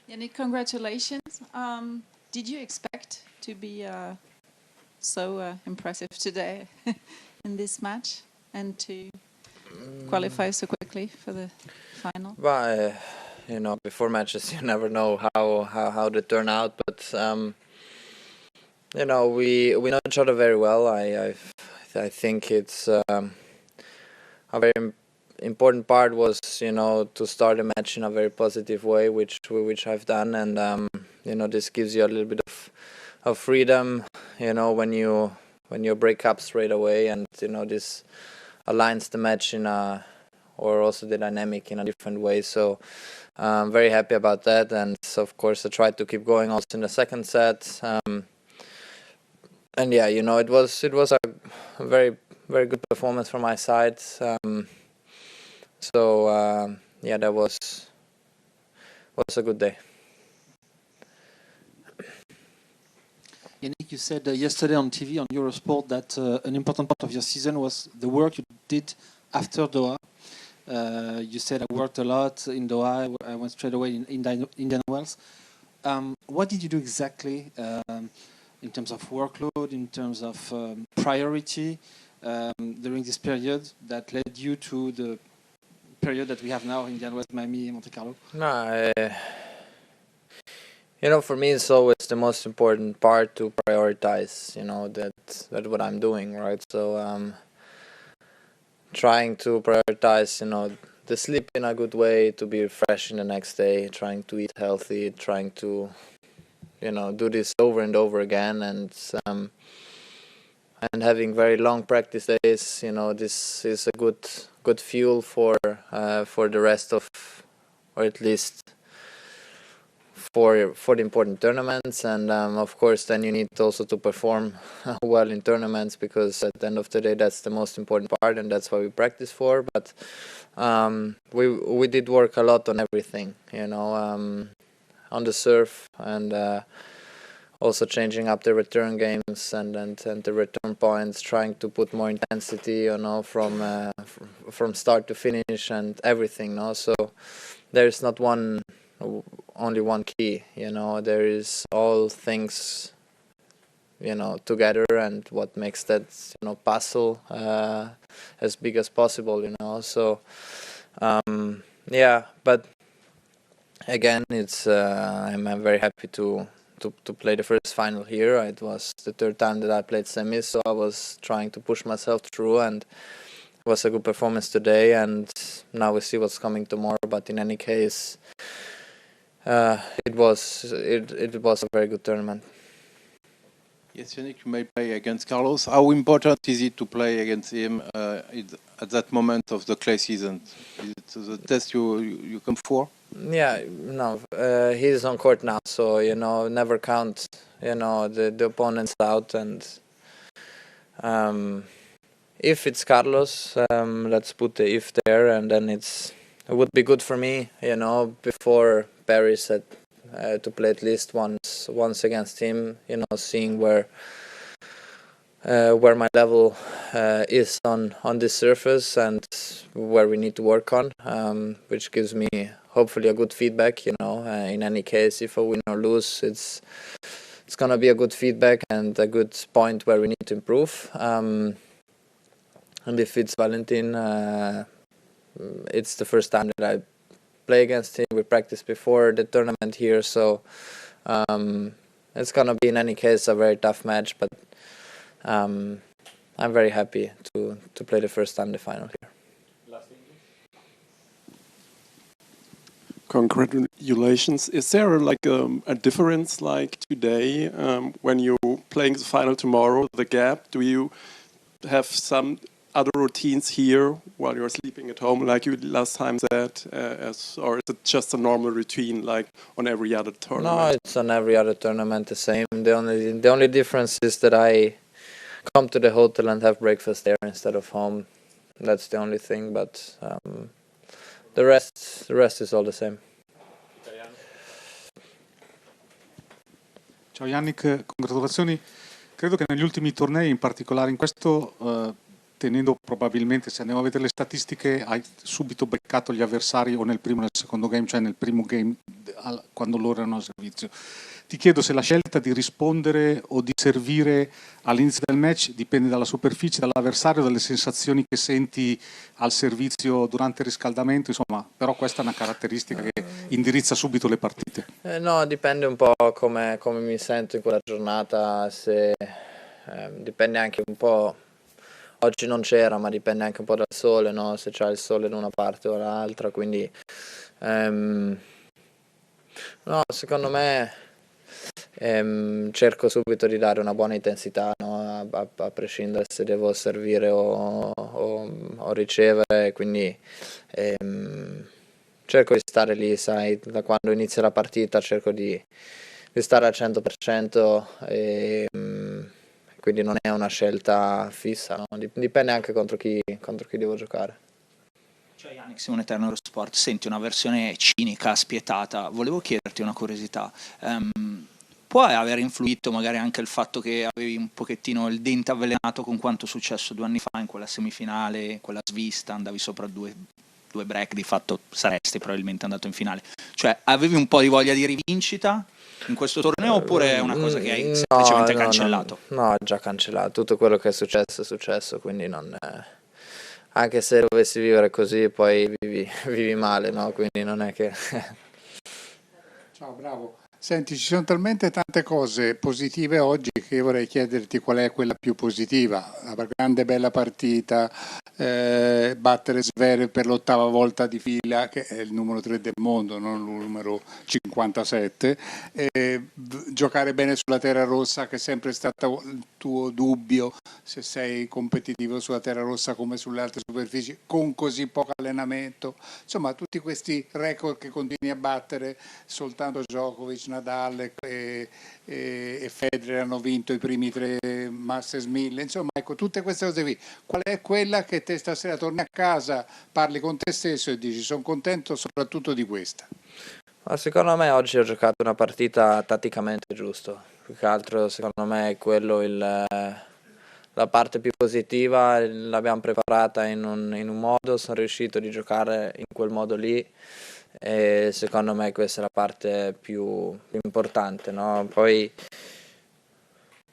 Jannik, congratulations. Did you expect to be so impressive today in this match and to qualify so quickly for the final? Well, before matches you never know how they turn out, but we know each other very well. I think it's a very important part was to start a match in a very positive way, which I've done, and this gives you a little bit of freedom, when you break up straight away, and this aligns the match or also the dynamic in a different way. So I'm very happy about that, and so of course I tried to keep going also in the second set. And yeah, it was a very, very good performance from my side. Yeah, that was a good day. Jannik, you said yesterday on TV on Eurosport that an important part of your season was the work you did after Doha. You said I worked a lot in Doha. I went straight away in Indian Wells. What did you do exactly in terms of workload, in terms of priority during this period that led you to the period that we have now in Indian Wells, Miami, Monte Carlo? No, for me it's always the most important part to prioritize. That's what I'm doing, right? So trying to prioritize, the sleep in a good way, to be fresh in the next day, trying to eat healthy, trying to, do this over and over again, and having very long practice days. This is a good fuel for the rest of, or at least for the important tournaments, and of course then you need also to perform well in tournaments, because at the end of the day that's the most important part, and that's what we practice for. But we did work a lot on everything, on the serve, and also changing up the return games and the return points, trying to put more intensity, from start to finish and everything. So there is not only one key. There is all things together, and what makes that puzzle as big as possible. So yeah, but again, it's I'm very happy to play the first final here. It was the third time that I played semis, so I was trying to push myself through, and it was a good performance today, and now we see what's coming tomorrow. But in any case, it was a very good tournament. Yes, Jannik, you may play against Carlos. How important is it to play against him at that moment of the clay season? Is it the test you come for? Yeah, no, he's on court now, so never count the opponents out, and if it's Carlos, let's put the if there, and then it would be good for me, before Paris to play at least once against him, seeing where my level is on this surface, and where we need to work on, which gives me hopefully a good feedback. In any case, if I win or lose, it's gonna be a good feedback and a good point where we need to improve. And if it's Valentin, it's the first time that I play against him. We practiced before the tournament here, so it's gonna be in any case a very tough match, but I'm very happy to play the first time the final here. Congratulations. Is there a difference like today when you're playing the final tomorrow, the gap? Do you have some other routines here while you're sleeping at home, like you last time said, or is it just a normal routine like on every other tournament? No, it's on every other tournament the same. The only difference is that I come to the hotel and have breakfast there instead of home. That's the only thing, but the rest is all the same. Ciao Jannik, congratulazioni. Credo che negli ultimi tornei, in particolare in questo, tenendo probabilmente, se andiamo a vedere le statistiche, hai subito beccato gli avversari o nel primo o nel secondo game, cioè nel primo game quando loro erano a servizio. Ti chiedo se la scelta di rispondere o di servire all'inizio del match dipende dalla superficie, dall'avversario, dalle sensazioni che senti al servizio durante il riscaldamento, insomma, però questa è una caratteristica che indirizza subito le partite. No, dipende un po' come mi sento in quella giornata, dipende anche un po', oggi non c'era, ma dipende anche un po' dal sole, no? Se c'è il sole da una parte o dall'altra, quindi no, secondo me cerco subito di dare una buona intensità, no? A prescindere se devo servire o ricevere, quindi cerco di stare lì, sai, da quando inizia la partita cerco di stare al 100% quindi non è una scelta fissa, no? Dipende anche contro chi devo giocare. Cioè, Jannik, sei un eterno Eurosport, senti una versione cinica, spietata. Volevo chiederti una curiosità. Può aver influito magari anche il fatto che avevi un pochettino il dente avvelenato con quanto successo 2 anni fa in quella semifinale, quella svista, andavi sopra due break, di fatto saresti probabilmente andato in finale. Cioè, avevi un po' di voglia di rivincita in questo torneo oppure è una cosa che hai semplicemente cancellato? No, già cancellato. Tutto quello che è successo, quindi non... anche se dovessi vivere così poi vivi male, no? Quindi non è che... Ciao, bravo. Senti, ci sono talmente tante cose positive oggi che io vorrei chiederti qual è quella più positiva. La grande bella partita, battere Zverev per l'8ª volta di fila, che è il numero 3 del mondo, non il numero 57, giocare bene sulla terra rossa, che è sempre stato il tuo dubbio, se sei competitivo sulla terra rossa come sulle altre superfici, con così poco allenamento. Insomma, tutti questi record che continui a battere, soltanto Djokovic, Nadal e Federer hanno vinto i primi 3 Masters 1000, insomma, ecco, tutte queste cose qui. Qual è quella che te stasera torni a casa, parli con te stesso e dici sono contento soprattutto di questa? Ma secondo me oggi ho giocato una partita tatticamente giusto, più che altro secondo me è quello la parte più positiva, l'abbiamo preparata in un modo, sono riuscito di giocare in quel modo lì e secondo me questa è la parte più importante, no? Poi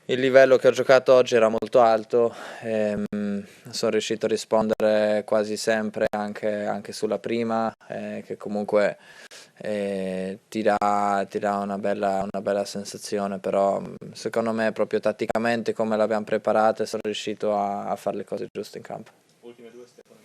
il livello che ho giocato oggi era molto alto, sono riuscito a rispondere quasi sempre anche sulla prima, che comunque ti dà una bella sensazione, però secondo me proprio tatticamente come l'abbiamo preparata sono riuscito a fare le cose giuste in campo. Ultime due, Stefano.